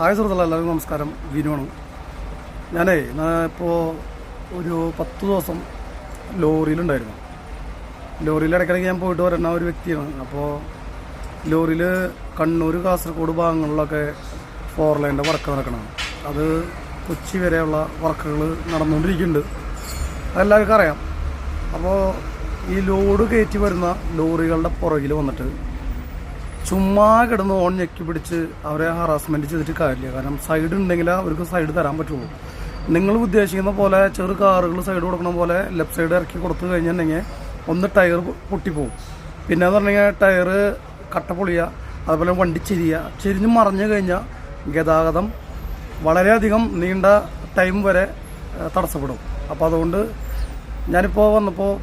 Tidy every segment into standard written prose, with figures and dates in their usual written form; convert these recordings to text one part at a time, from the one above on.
Hi സുഹൃത്തുക്കളെ, എല്ലാവർക്കും നമസ്കാരം. വിനുവാണ്. ഞാനേ ഇപ്പോൾ ഒരു 10 ദിവസം ലോറിയിലുണ്ടായിരുന്നു. ലോറിയിൽ ഇടയ്ക്കിടയ്ക്ക് ഞാൻ പോയിട്ട് വരുന്ന ഒരു വ്യക്തിയാണ്. അപ്പോൾ ലോറിയിൽ കണ്ണൂർ, കാസർഗോഡ് ഭാഗങ്ങളിലൊക്കെ 4 ലൈൻ്റെ വർക്ക് നടക്കണം. അത് കൊച്ചി വരെയുള്ള വർക്കുകൾ നടന്നുകൊണ്ടിരിക്കുന്നുണ്ട്. അതെല്ലാവർക്കും അറിയാം. അപ്പോൾ ഈ ലോഡ് കയറ്റി വരുന്ന ലോറികളുടെ പുറകിൽ വന്നിട്ട് ചുമ്മാ കിടന്ന് ഓൺ ഞെക്കി പിടിച്ച് അവരെ ഹറാസ്മെൻറ്റ് ചെയ്തിട്ട് കാര്യമില്ല. കാരണം സൈഡ് ഉണ്ടെങ്കിൽ അവർക്ക് സൈഡ് തരാൻ പറ്റുള്ളൂ. നിങ്ങൾ ഉദ്ദേശിക്കുന്ന പോലെ ചെറു കാറുകൾ സൈഡ് കൊടുക്കണ പോലെ ലെഫ്റ്റ് സൈഡ് ഇറക്കി കൊടുത്തു കഴിഞ്ഞിട്ടുണ്ടെങ്കിൽ ഒന്ന് ടയർ പൊട്ടിപ്പോവും. പിന്നെ എന്ന് പറഞ്ഞു കഴിഞ്ഞാൽ ടയർ കട്ട പൊളിയുക, അതുപോലെ വണ്ടി ചെരിഞ്ഞ് മറിഞ്ഞു കഴിഞ്ഞാൽ ഗതാഗതം വളരെയധികം നീണ്ട ടൈം വരെ തടസ്സപ്പെടും. അപ്പോൾ അതുകൊണ്ട് ഞാനിപ്പോൾ വന്നപ്പോൾ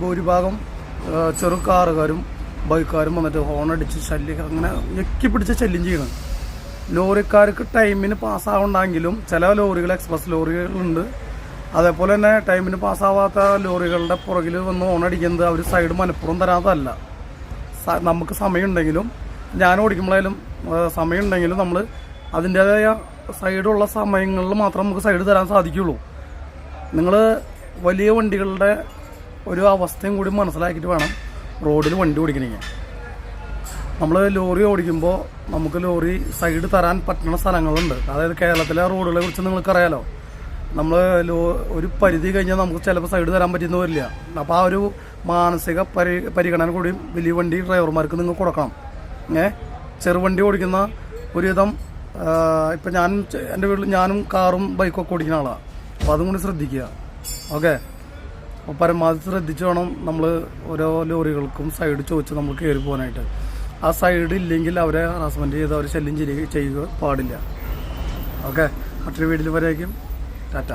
ഭൂരിഭാഗം ചെറു കാറുകാരും ബൈക്കുകാരും വന്നിട്ട് ഹോണടിച്ച് അങ്ങനെ ഞെക്കി പിടിച്ച് ശല്യം ചെയ്യണം. ലോറിക്കാർക്ക് ടൈമിന് പാസ്സാവുണ്ടെങ്കിലും ചില ലോറികൾ എക്സ്പ്രസ് ലോറികളുണ്ട്. അതേപോലെ തന്നെ ടൈമിന് പാസ്സാവാത്ത ലോറികളുടെ പുറകിൽ വന്ന് ഹോണടിക്കുന്നത് അവർ സൈഡ് മനഃപൂർവ്വം തരാത്തതല്ല. നമുക്ക് സമയമുണ്ടെങ്കിലും, ഞാൻ ഓടിക്കുമ്പോഴായാലും സമയമുണ്ടെങ്കിലും നമ്മൾ അതിൻ്റേതായ സൈഡുള്ള സമയങ്ങളിൽ മാത്രം നമുക്ക് സൈഡ് തരാൻ സാധിക്കുള്ളൂ. നിങ്ങൾ വലിയ വണ്ടികളുടെ ഒരു അവസ്ഥയും കൂടി മനസ്സിലാക്കിയിട്ട് വേണം റോഡിൽ വണ്ടി ഓടിക്കണമെങ്കിൽ. നമ്മൾ ലോറി ഓടിക്കുമ്പോൾ നമുക്ക് ലോറി സൈഡ് തരാൻ പറ്റുന്ന സ്ഥലങ്ങളുണ്ട്. അതായത് കേരളത്തിലെ റോഡുകളെ കുറിച്ച് നിങ്ങൾക്കറിയാലോ. നമ്മൾ ഒരു പരിധി കഴിഞ്ഞാൽ നമുക്ക് ചിലപ്പോൾ സൈഡ് തരാൻ പറ്റുന്ന വരില്ല. അപ്പോൾ ആ ഒരു മാനസിക പരിഗണന കൂടി വലിയ വണ്ടി ഡ്രൈവർമാർക്ക് നിങ്ങൾ കൊടുക്കണം. ചെറുവണ്ടി ഓടിക്കുന്ന ഒരുവിധം ഇപ്പം എൻ്റെ വീട്ടിൽ ഞാനും കാറും ബൈക്കൊക്കെ ഓടിക്കുന്ന ആളാണ്. അപ്പോൾ അതും കൂടി ശ്രദ്ധിക്കുക. ഓക്കെ, അപ്പോൾ പരമാവധി ശ്രദ്ധിച്ച് വേണം നമ്മൾ ഓരോ ലോറികൾക്കും സൈഡ് ചോദിച്ച് നമ്മൾ കയറി പോകാനായിട്ട്. ആ സൈഡ് ഇല്ലെങ്കിൽ അവരെ ഹറാസ്മെൻറ്റ് ചെയ്ത് അവർ ശല്യം ചെയ്യുക പാടില്ല. ഓക്കെ, മറ്റൊരു വീഡിയോയിൽ വരേക്കും. ടാറ്റ.